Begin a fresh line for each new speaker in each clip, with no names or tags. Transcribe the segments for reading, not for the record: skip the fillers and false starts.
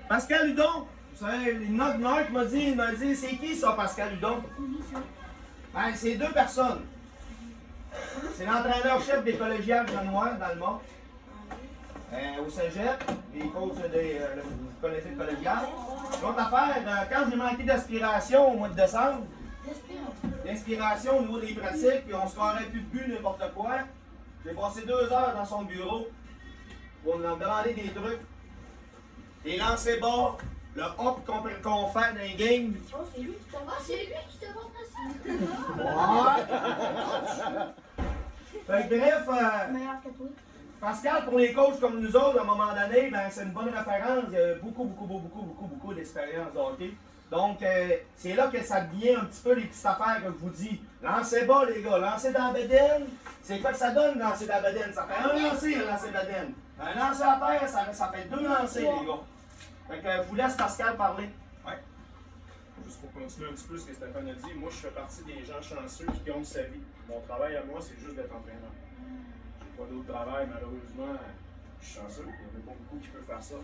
Pascal Hudon, vous savez, notre Nord m'a dit, c'est qui ça, Pascal Hudon? Ben, c'est deux personnes. C'est l'entraîneur-chef des collégiales Jean-Noir dans le monde. Au cégep, les coachs vous connaissez le collégial. L'autre affaire, quand j'ai manqué d'aspiration au mois de décembre, d'inspiration au niveau des pratiques, puis on se carrait plus de but, n'importe quoi, j'ai passé 2 heures dans son bureau pour me demander des trucs. Les lancers bas, le hop qu'on fait dans les games.
Oh, c'est lui qui te montre ça.
Fait que bref,
Meilleur que toi.
Pascal, pour les coachs comme nous autres, à un moment donné, ben, c'est une bonne référence. Il y a beaucoup d'expérience de hockey. Donc, c'est là que ça devient un petit peu les petites affaires que je vous dis. Lancez bas, les gars. Lancez dans la bedaine. C'est quoi que ça donne, lancer dans la bedaine? Ça fait un lancer, lancer de la bedaine. Un lancer à terre, ça fait 2 lancers, les gars. Fait que je vous laisse Pascal parler.
Ouais. Juste pour continuer un petit peu ce que Stéphane a dit, moi je fais partie des gens chanceux qui gagnent sa vie. Mon travail à moi, c'est juste d'être entraîneur. J'ai pas d'autre travail, malheureusement. Je suis chanceux, il n'y en a pas beaucoup qui peuvent faire ça.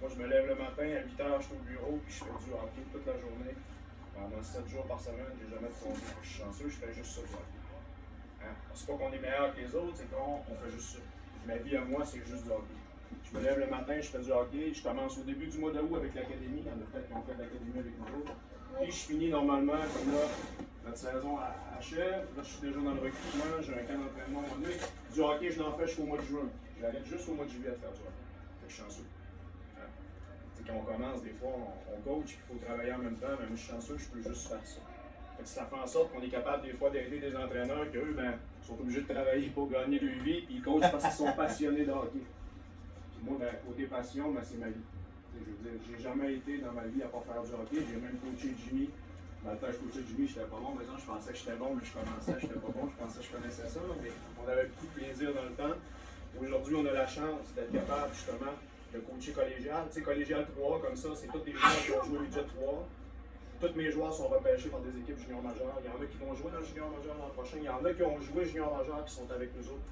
Moi, je me lève le matin, à 8 h, je suis au bureau, puis je fais du hockey toute la journée. Pendant 7 jours par semaine, j'ai jamais de congé. Je suis chanceux, je fais juste ça. Hein? C'est pas qu'on est meilleur que les autres, c'est qu'on fait juste ça. Ma vie à moi, c'est juste du hockey. Je me lève le matin, je fais du hockey, je commence au début du mois d'août avec l'académie, il y en a peut-être qui ont fait l'académie avec nous autres. Puis je finis normalement, comme là, notre saison achève, là je suis déjà dans le recrutement, j'ai un camp d'entraînement au mois de mai. Du hockey, je n'en fais jusqu'au mois de juin. J'arrête juste au mois de juillet de faire du hockey. Fait que je suis chanceux. Quand on commence, des fois, on coach, il faut travailler en même temps, mais moi je suis chanceux, je peux juste faire ça. Fait que ça fait en sorte qu'on est capable des fois d'aider des entraîneurs qui eux, ben, sont obligés de travailler pour gagner leur vie, puis ils coachent parce qu'ils sont passionnés de hockey. Puis moi, ben, côté passion, ben, c'est ma vie. Je veux dire, j'ai jamais été dans ma vie à pas faire du hockey, j'ai même coaché Jimmy. Dans le temps, je coachais Jimmy, j'étais pas bon, mais je pensais que j'étais bon, mais je commençais, j'étais pas bon, je pensais que je connaissais ça, mais on avait beaucoup de plaisir dans le temps. Aujourd'hui, on a la chance d'être capable, justement, de coacher collégial. Tu sais, collégial 3, comme ça, c'est tous des joueurs qui ont joué budget 3. Tous mes joueurs sont repêchés par des équipes junior majeures. Il y en a qui vont jouer dans le junior majeur l'an prochain. Il y en a qui ont joué junior majeur qui sont avec nous autres.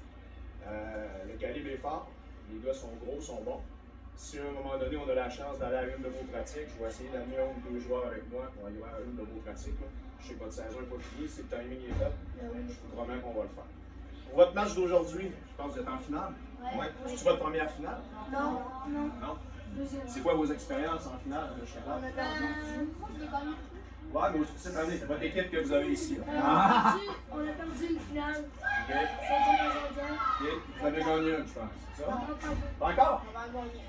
Le calibre est fort. Les gars sont gros, sont bons. Si à un moment donné, on a la chance d'aller à une de vos pratiques, je vais essayer d'amener 1 ou 2 joueurs avec moi pour aller à une de vos pratiques. Je sais que votre saison n'est pas finie, si le timing est fait, je vous promets qu'on va le faire. Pour votre match d'aujourd'hui, je pense que vous êtes en finale. Ouais. C'est votre première finale?
Non.
Non? C'est quoi vos expériences en finale? Je sais pas. Ouais, mais cette année, c'est votre équipe que vous avez ici.
On a perdu une finale.
OK.
OK.
Vous avez gagné une, je pense. C'est ça? Pas encore?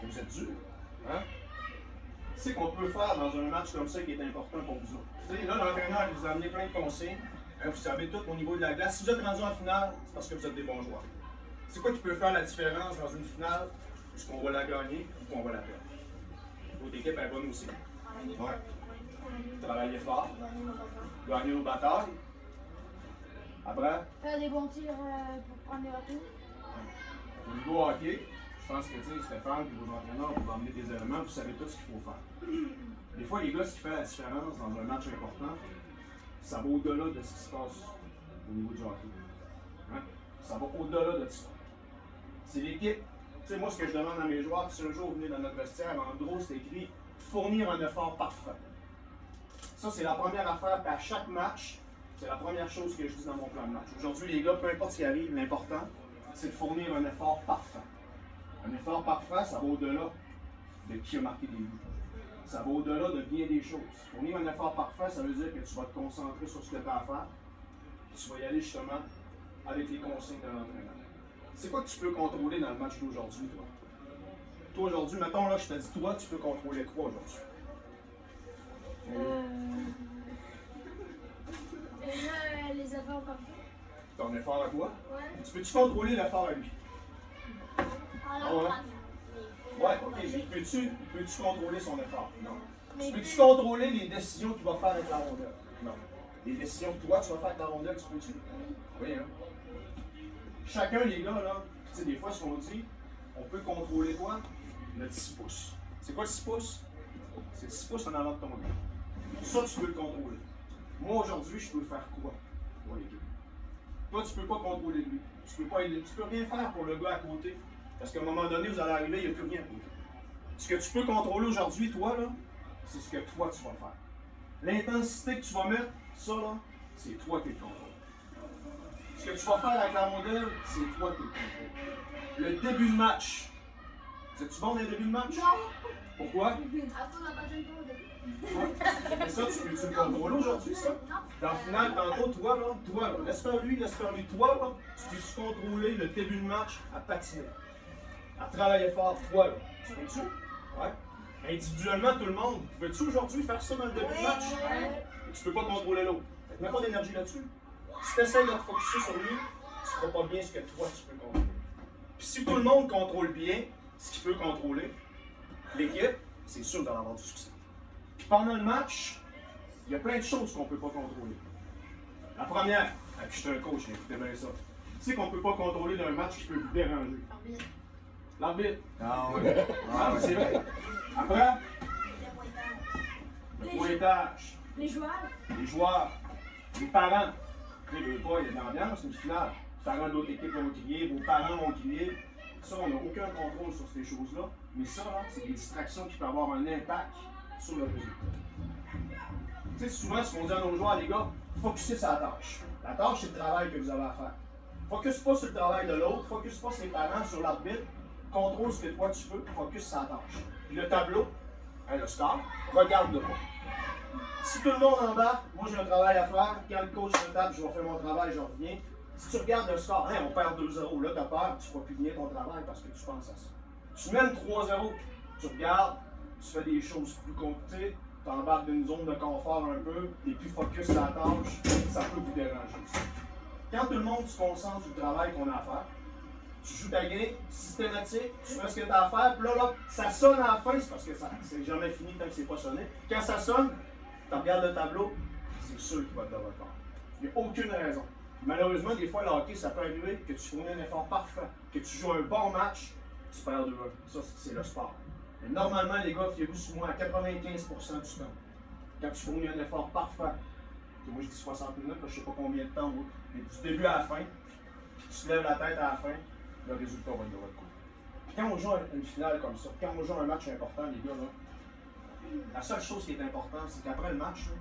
Vous êtes dur. Hein? C'est qu'on peut faire dans un match comme ça qui est important pour vous autres. Vous savez, là, l'entraîneur vous a amené plein de consignes. Vous savez tout au niveau de la glace. Si vous êtes rendu en finale, c'est parce que vous êtes des bons joueurs. C'est quoi qui peut faire la différence dans une finale? Est-ce qu'on va la gagner ou qu'on va la perdre? Votre équipe est bonne aussi. Ouais. Travailler fort. Gagner nos batailles. Après?
Faire des bons tirs pour prendre des retours.
Au niveau hockey, je pense que Stéphane et vos entraîneurs vont emmener des éléments, vous savez tout ce qu'il faut faire. Des fois, les gars, ce qui fait la différence dans un match important, ça va au-delà de ce qui se passe au niveau du hockey. Hein? Ça va au-delà de ça. C'est l'équipe. Tu sais, moi, ce que je demande à mes joueurs, si un jour vous venez dans notre vestiaire, en gros, c'est écrit fournir un effort parfait. Ça, c'est la première affaire, puis à chaque match, c'est la première chose que je dis dans mon plan de match. Aujourd'hui, les gars, peu importe ce qui arrive, l'important, c'est de fournir un effort parfait. Un effort parfait, ça va au-delà de qui a marqué des buts. Ça va au-delà de bien des choses. Fournir un effort parfait, ça veut dire que tu vas te concentrer sur ce que tu as à faire. Tu vas y aller justement avec les consignes de l'entraîneur. C'est quoi que tu peux contrôler dans le match d'aujourd'hui, toi? Toi, aujourd'hui, mettons, là, je te dis, toi, tu peux contrôler quoi aujourd'hui?
Les efforts comme ça.
Ton effort à toi?
Ouais.
Tu peux-tu contrôler l'effort à lui? Ah ouais? Ouais, ok. Peux-tu contrôler son effort? Non. Peux-tu contrôler les décisions qu'il va faire avec la rondelle? Non. Les décisions que toi, tu vas faire avec la rondelle, tu peux-tu? Oui, hein? Chacun, les gars, là, tu sais, des fois, ce qu'on dit, on peut contrôler quoi? Le 6 pouces. C'est quoi le 6 pouces? C'est le 6 pouces en avant de ton gars. Ça, tu peux le contrôler. Moi, aujourd'hui, je peux faire quoi pour l'équipe? Toi, tu peux pas contrôler lui. Tu peux rien faire pour le gars à côté. Parce qu'à un moment donné, vous allez arriver, il n'y a plus rien à côté. Ce que tu peux contrôler aujourd'hui, toi, là, c'est ce que toi, tu vas faire. L'intensité que tu vas mettre, ça, là, c'est toi qui le contrôle. Ce que tu vas faire avec la modèle, c'est toi qui le contrôle. Le début de match. C'est-tu bon, les débuts de match?
Non.
Pourquoi?
Après, on n'a pas de temps au début.
Ouais. Mais ça, tu peux-tu le contrôler aujourd'hui, ça? Dans le final, tantôt, toi, là, laisse faire lui, toi, là, tu peux contrôler le début de match à patiner. À travailler fort, toi, là. Tu peux-tu? Ouais. Individuellement, tout le monde, peux-tu aujourd'hui faire ça dans le début de match? Et tu peux pas contrôler l'autre. Fait que mets pas d'énergie là-dessus. Si tu essaies de te focusser sur lui, tu feras pas bien ce que toi, tu peux contrôler. Puis si tout le monde contrôle bien ce qu'il peut contrôler, l'équipe, c'est sûr d'en avoir du succès. Puis pendant le match, il y a plein de choses qu'on ne peut pas contrôler. La première, et puis je suis un coach, écoutez bien ça. Tu sais qu'on ne peut pas contrôler d'un match qui peut vous déranger. L'arbitre.
Ah oui.
Ah, c'est vrai. Après, le pointage,
Les joueurs.
les joueurs, les parents. Vous ne pas, il y a de l'ambiance, c'est une finale. Les parents d'autres équipes vont crier, vos parents vont crier. Ça, on n'a aucun contrôle sur ces choses-là. Mais ça, là, c'est des distractions qui peuvent avoir un impact sur le résultat. Tu sais, souvent, ce qu'on dit à nos joueurs, les gars, focussez sur la tâche. La tâche, c'est le travail que vous avez à faire. Focus pas sur le travail de l'autre, focus pas sur les parents, sur l'arbitre. Contrôle ce que toi tu peux, focus sur la tâche. Puis le tableau, hein, le score, regarde-le pas. Si tout le monde embarque, moi j'ai un travail à faire, quand le coach me tape, je vais faire mon travail, je reviens. Si tu regardes le score, hein, on perd 2-0, là tu as peur, tu ne feras plus bien ton travail parce que tu penses à ça. Tu mènes 3-0, tu regardes, tu fais des choses plus compliquées, tu embarques d'une zone de confort un peu, tu es plus focus sur la tâche, ça peut vous déranger aussi. Quand tout le monde se concentre sur le travail qu'on a à faire, tu joues ta game systématique, tu fais ce que tu as à faire, puis là, ça sonne à la fin, c'est parce que c'est jamais fini tant que c'est pas sonné. Quand ça sonne, tu regardes le tableau, c'est sûr qu'il va te donner le temps. Il n'y a aucune raison. Malheureusement, des fois, le hockey, ça peut arriver que tu fournis un effort parfait, que tu joues un bon match, tu perds 2-1. Ça, c'est le sport. Mais normalement, les gars, fiez-vous sur moi à 95% du temps. Quand tu fournis un effort parfait, moi je dis 60 minutes, je ne sais pas combien de temps, mais du début à la fin, puis tu te lèves la tête à la fin, le résultat va être de votre côté. Puis quand on joue une finale comme ça, quand on joue un match important, les gars, là, la seule chose qui est importante, c'est qu'après le match, là,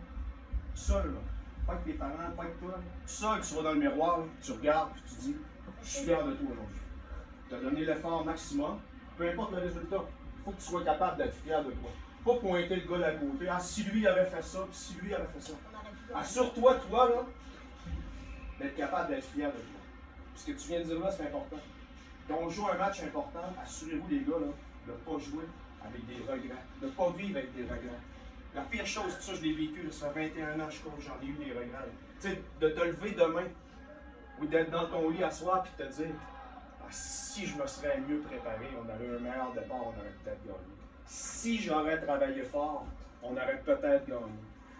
tout seul, là, pas avec tes parents, pas avec toi, tout seul, tu vas dans le miroir, là, tu regardes, puis tu dis, je suis fier de toi aujourd'hui. Tu as donné l'effort maximum, peu importe le résultat, il faut que tu sois capable d'être fier de toi. Pas pointer le gars d'à côté, ah, si lui avait fait ça, puis si lui avait fait ça. Assure-toi, toi, là, d'être capable d'être fier de toi. Puis ce que tu viens de dire là, c'est important. Quand on joue un match important, assurez-vous, les gars, là, de ne pas jouer avec des regrets, de ne pas vivre avec des regrets. La pire chose, ça, je l'ai vécu, là, ça fait 21 ans, je crois, j'en ai eu des regrets. Tu sais, de te lever demain, ou d'être dans ton lit à soir, puis de te dire, ah, si je me serais mieux préparé, on aurait un meilleur départ, on aurait peut-être gagné. Si j'aurais travaillé fort, on aurait peut-être gagné.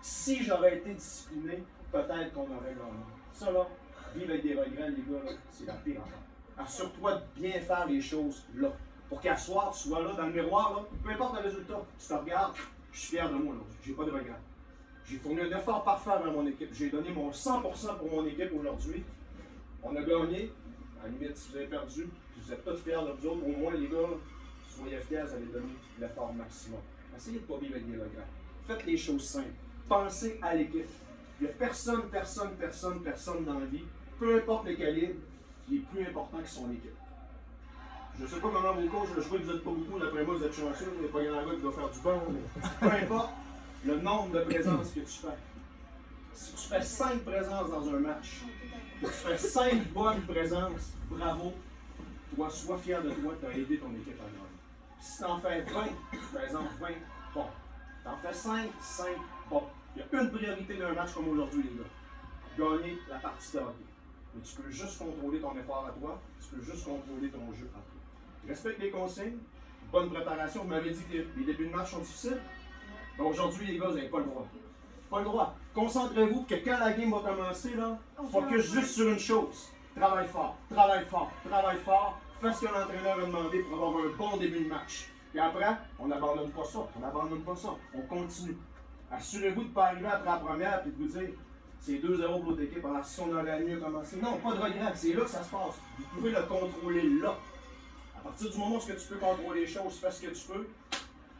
Si j'aurais été discipliné, peut-être qu'on aurait gagné. Ça là, vivre avec des regrets, les gars, c'est la pire affaire. Assure-toi de bien faire les choses là. Pour qu'à soir, tu sois là, dans le miroir, là, peu importe le résultat, tu te regardes, je suis fier de moi, là. J'ai pas de regrets. J'ai fourni un effort parfait vers mon équipe. J'ai donné mon 100% pour mon équipe aujourd'hui. On a gagné. À la limite, si vous avez perdu, puis vous êtes tous fiers de vous autres, au moins, les gars, soyez fiers, vous allez donner l'effort maximum. Essayez de ne pas vivre avec des regrets. Faites les choses simples. Pensez à l'équipe. Il n'y a personne dans la vie, peu importe le calibre, qui est plus important que son équipe. Je ne sais pas comment vos coachs, je vois que vous n'êtes pas beaucoup, d'après moi, vous êtes chanceux, il n'y a pas un gars qui va faire du bon, mais peu importe le nombre de présences que tu fais. Si tu fais 5 présences dans un match, que tu fais 5 bonnes présences, bravo, toi, sois fier de toi, tu as aidé ton équipe à gagner. Si tu en fais 20, par exemple 20, bon. Tu en fais 5, bon. Il y a une priorité d'un match comme aujourd'hui, les gars. Gagner la partie de hockey. Mais tu peux juste contrôler ton effort à toi, tu peux juste contrôler ton jeu à toi. Respecte les consignes, bonne préparation. Vous m'avez dit que les débuts de match sont difficiles. Donc aujourd'hui, les gars, vous n'avez pas le droit. Pas le droit. Concentrez-vous que quand la game va commencer, là, focus juste sur une chose. Travaille fort, travaille fort, travaille fort. Fais ce que l'entraîneur a demandé pour avoir un bon début de match. Et après, on n'abandonne pas ça. On n'abandonne pas ça. On continue. Assurez-vous de ne pas arriver après la première et de vous dire c'est 2-0 pour l'autre équipe. Alors si on aurait mieux commencé. Non, pas de regret. C'est là que ça se passe. Vous pouvez le contrôler là. À partir du moment où tu peux contrôler les choses, fais ce que tu peux.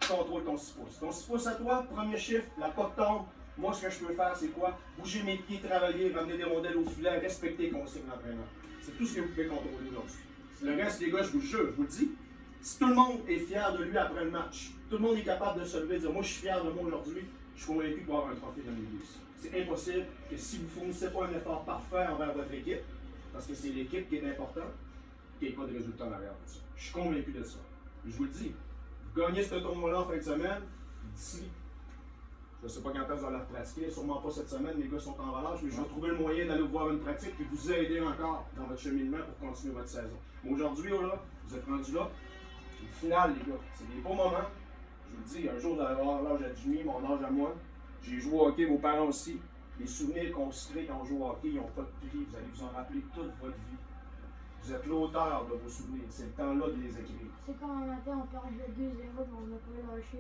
tu contrôles ton 6 pouces. Ton 6 pouces à toi, premier chiffre, la POC tombe. Moi, ce que je peux faire, c'est quoi? Bouger mes pieds, travailler, ramener des rondelles au filet, respecter les consignes d'entraînement. C'est tout ce que vous pouvez contrôler aujourd'hui. Le reste, les gars, je vous le jure, je vous le dis. Si tout le monde est fier de lui après le match, tout le monde est capable de se lever et de dire « Moi, je suis fier de moi aujourd'hui, je suis convaincu qu'il va y avoir un trophée dans l'église. » C'est impossible que si vous ne fournissez pas un effort parfait envers votre équipe, parce que c'est l'équipe qui est importante, qu'il n'y ait pas de résultat en arrière de ça. Je suis convaincu de ça. Et je vous le dis, vous gagnez ce tournoi-là en fin de semaine, d'ici, je ne sais pas quand est-ce que vous allez le pratiquer, sûrement pas cette semaine, les gars sont en relâche, mais je vais trouver le moyen d'aller voir une pratique et vous aider encore dans votre cheminement pour continuer votre saison. Mais aujourd'hui, là, vous êtes rendus là, une finale, les gars, c'est des beaux moments. Je vous le dis, un jour, vous allez avoir l'âge à Jimmy, mon âge à moi. J'ai joué au hockey, vos parents aussi. Les souvenirs qu'on se crée quand on joue au hockey, ils n'ont pas de prix. Vous allez vous en rappeler toute votre vie. Vous êtes l'auteur de vos souvenirs. C'est le temps-là de les écrire.
C'est quand un matin on perd de 2-0 mais on n'a pas lâché.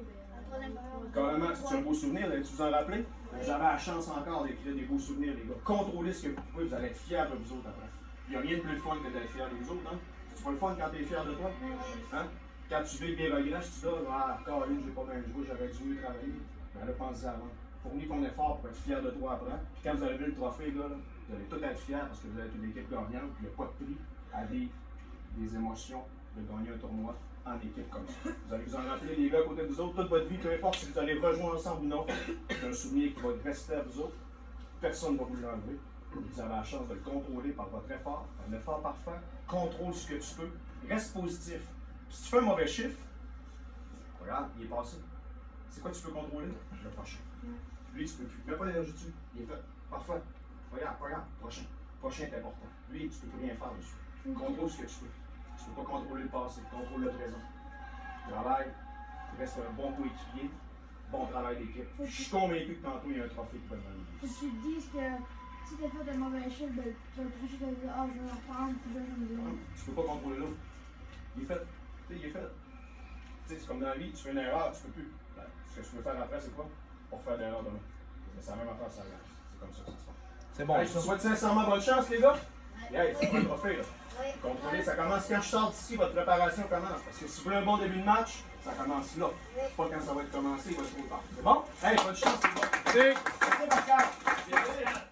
Carrément, c'est un beau souvenir, allez-tu vous en rappeler? Vous avez la chance encore d'écrire des beaux souvenirs, les gars. Contrôlez ce que vous pouvez, vous allez être fiers de vous autres après. Il n'y a rien de plus le fun que d'être fier de vous autres, hein? C'est pas le fun quand tu es fier de toi? Hein? Quand tu vis des regrets, tu dis ah, Caroline, j'ai pas bien joué, j'aurais dû mieux travailler. Ben là, pensez avant. Fournis ton effort pour être fier de toi après. Puis quand vous allez vu le trophée, gars, là, vous allez tout être fiers parce que vous êtes une équipe gagnante. Puis il n'y a pas de prix à vivre des émotions de gagner un tournoi en équipe comme ça. Vous allez vous en rappeler, les gars, à côté de vous autres, toute votre vie, peu importe si vous allez rejoindre ensemble ou non, c'est un souvenir qui va rester à vous autres. Personne ne va vous l'enlever. Vous avez la chance de le contrôler par votre effort, un effort parfait. Contrôle ce que tu peux. Reste positif. Puis si tu fais un mauvais chiffre, regarde, il est passé. C'est quoi tu peux contrôler? Le prochain. Lui, tu peux plus. Mets pas d'énergie dessus. Il est fait. Parfait. Regarde, prochain. Prochain est important. Lui, tu peux plus rien faire dessus. Contrôle ce que tu peux. Tu peux pas contrôler le passé. Contrôle le présent. Travaille. Reste un bon coéquipier. Bon travail d'équipe. Je suis convaincu que tantôt, il y a un trophée qui va être dans
Faut que tu te dises que si tu as fait un mauvais chiffre, ben, tu vas te toucher, tu vas te dire, ah, je vais en reprendre, puis je vais me dire.
Tu peux pas contrôler l'autre. Il est fait. Tu sais, il est fait. Tu sais, c'est comme dans la vie, tu fais une erreur, tu peux plus. Ben, ce que tu peux faire après, c'est quoi? Pour faire d'erreur demain. C'est la même affaire, ça glace. C'est comme ça que ça se passe.
C'est bon.
Hey, je vous souhaite sincèrement bonne chance, les gars. Hey, c'est pas un trophée, là. Contrôlez, ça commence quand je sors d'ici, votre préparation commence. Parce que si vous voulez un bon début de match, ça commence là. Pas quand ça va être commencé, il va être trop tard. C'est bon? Hey, bonne chance, les gars. Merci, Pascal.